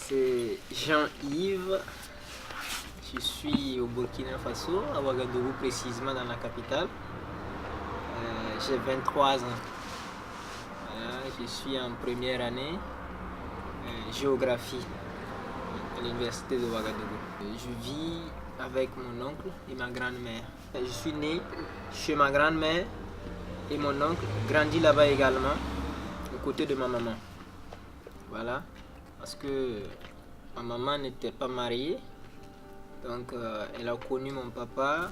C'est Jean-Yves. Je suis au Burkina Faso, à Ouagadougou précisément dans la capitale. J'ai 23 ans. Voilà, je suis en première année géographie à l'université de Ouagadougou. Je vis avec mon oncle et ma grand-mère. Je suis né chez ma grand-mère et mon oncle grandit là-bas également, aux côtés de ma maman. Voilà, parce que ma maman n'était pas mariée, donc elle a connu mon papa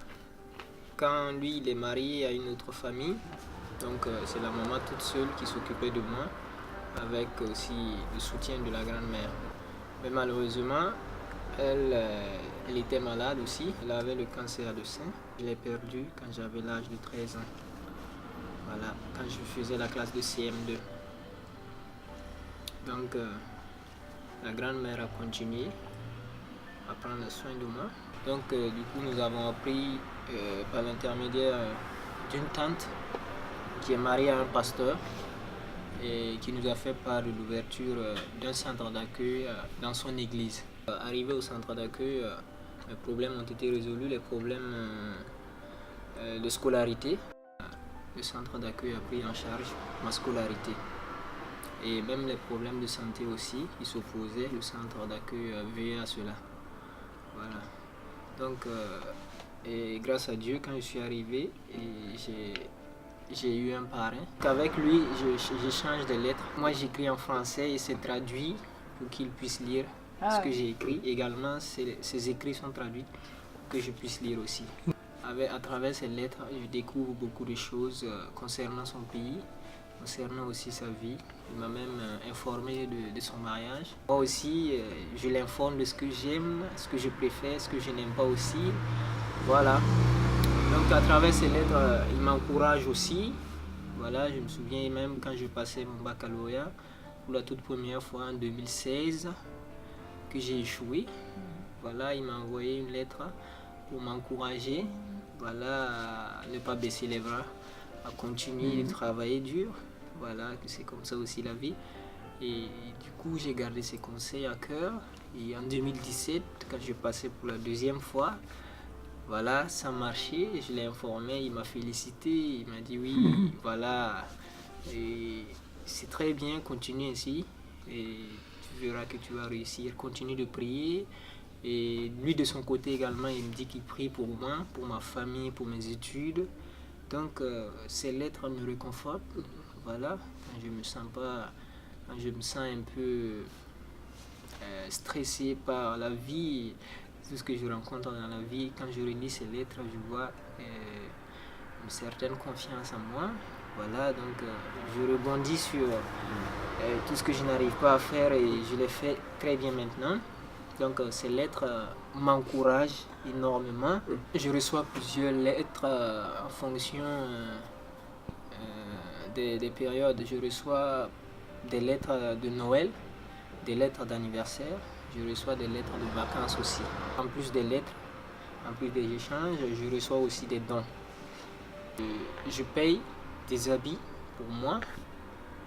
quand lui il est marié à une autre famille. Donc c'est la maman toute seule qui s'occupait de moi, avec aussi le soutien de la grand-mère. Mais malheureusement, elle était malade aussi, elle avait le cancer du sein. Je l'ai perdu quand j'avais l'âge de 13 ans. Voilà, quand je faisais la classe de CM2. Donc la grand-mère a continué à prendre soin de moi. Donc du coup nous avons appris par l'intermédiaire d'une tante qui est mariée à un pasteur et qui nous a fait part de l'ouverture d'un centre d'accueil dans son église. Arrivé au centre d'accueil, les problèmes ont été résolus, les problèmes de scolarité. Le centre d'accueil a pris en charge ma scolarité. Et même les problèmes de santé aussi, qui s'opposaient, le centre d'accueil veillait à cela. Voilà. Donc, et grâce à Dieu, quand je suis arrivé, j'ai eu un parrain. Avec lui, j'échange des lettres. Moi, j'écris en français et c'est traduit pour qu'il puisse lire ce que j'ai écrit. Également, ces écrits sont traduits pour que je puisse lire aussi. À travers ces lettres, je découvre beaucoup de choses concernant son pays, concernant aussi sa vie. Il m'a même informé de son mariage. Moi aussi, je l'informe de ce que j'aime, ce que je préfère, ce que je n'aime pas aussi. Voilà. Donc à travers ces lettres, il m'encourage aussi. Voilà, je me souviens même quand je passais mon baccalauréat, pour la toute première fois en 2016, que j'ai échoué. Voilà, il m'a envoyé une lettre pour m'encourager. Voilà, à ne pas baisser les bras, à continuer de travailler dur. Voilà, que c'est comme ça aussi la vie. Et du coup, j'ai gardé ces conseils à cœur. Et en 2017, quand je passais pour la deuxième fois, voilà, ça marchait. Je l'ai informé, il m'a félicité. Il m'a dit oui, voilà. Et c'est très bien, continue ainsi. Et tu verras que tu vas réussir. Continue de prier. Et lui, de son côté également, il me dit qu'il prie pour moi, pour ma famille, pour mes études. Donc, ces lettres me réconfortent. Voilà, quand je me sens pas, quand je me sens un peu stressé par la vie, tout ce que je rencontre dans la vie, quand je relis ces lettres, je vois une certaine confiance en moi. Voilà, donc je rebondis sur tout ce que je n'arrive pas à faire et je le fais très bien maintenant. Donc ces lettres m'encouragent énormément. Je reçois plusieurs lettres en fonction des périodes. Je reçois des lettres de Noël, des lettres d'anniversaire. Je reçois des lettres de vacances aussi. En plus des lettres, en plus des échanges, je reçois aussi des dons. Je paye des habits pour moi,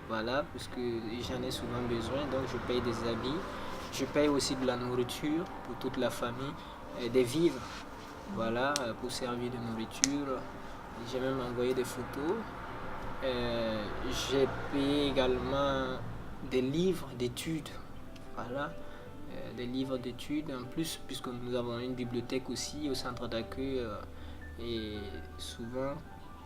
voilà, parce que j'en ai souvent besoin, donc je paye des habits. Je paye aussi de la nourriture pour toute la famille, des vivres, voilà, pour servir de nourriture. J'ai même envoyé des photos. J'ai payé également des livres d'études, voilà, des livres d'études en plus, puisque nous avons une bibliothèque aussi au centre d'accueil et souvent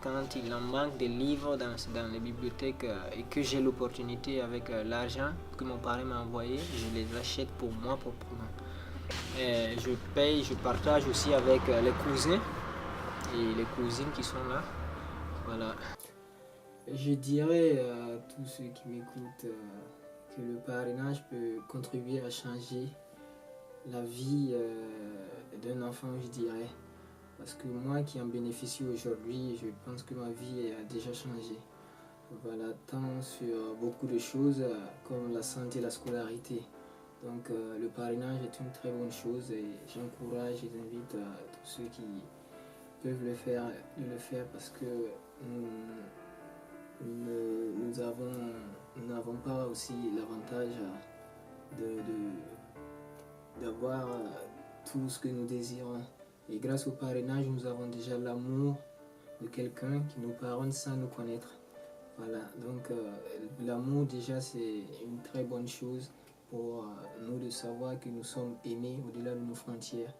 quand il en manque des livres dans les bibliothèques et que j'ai l'opportunité avec l'argent que mon parrain m'a envoyé, je les achète pour moi proprement. Je paye, je partage aussi avec les cousins et les cousines qui sont là. Voilà. Je dirais à tous ceux qui m'écoutent que le parrainage peut contribuer à changer la vie d'un enfant, je dirais. Parce que moi qui en bénéficie aujourd'hui, je pense que ma vie a déjà changé. Voilà, tant sur beaucoup de choses comme la santé et la scolarité. Donc le parrainage est une très bonne chose et j'encourage et j'invite tous ceux qui peuvent le faire de le faire parce que nous n'avons pas aussi l'avantage d'avoir tout ce que nous désirons. Et grâce au parrainage, nous avons déjà l'amour de quelqu'un qui nous pardonne sans nous connaître. Voilà, donc l'amour déjà c'est une très bonne chose pour nous de savoir que nous sommes aimés au-delà de nos frontières.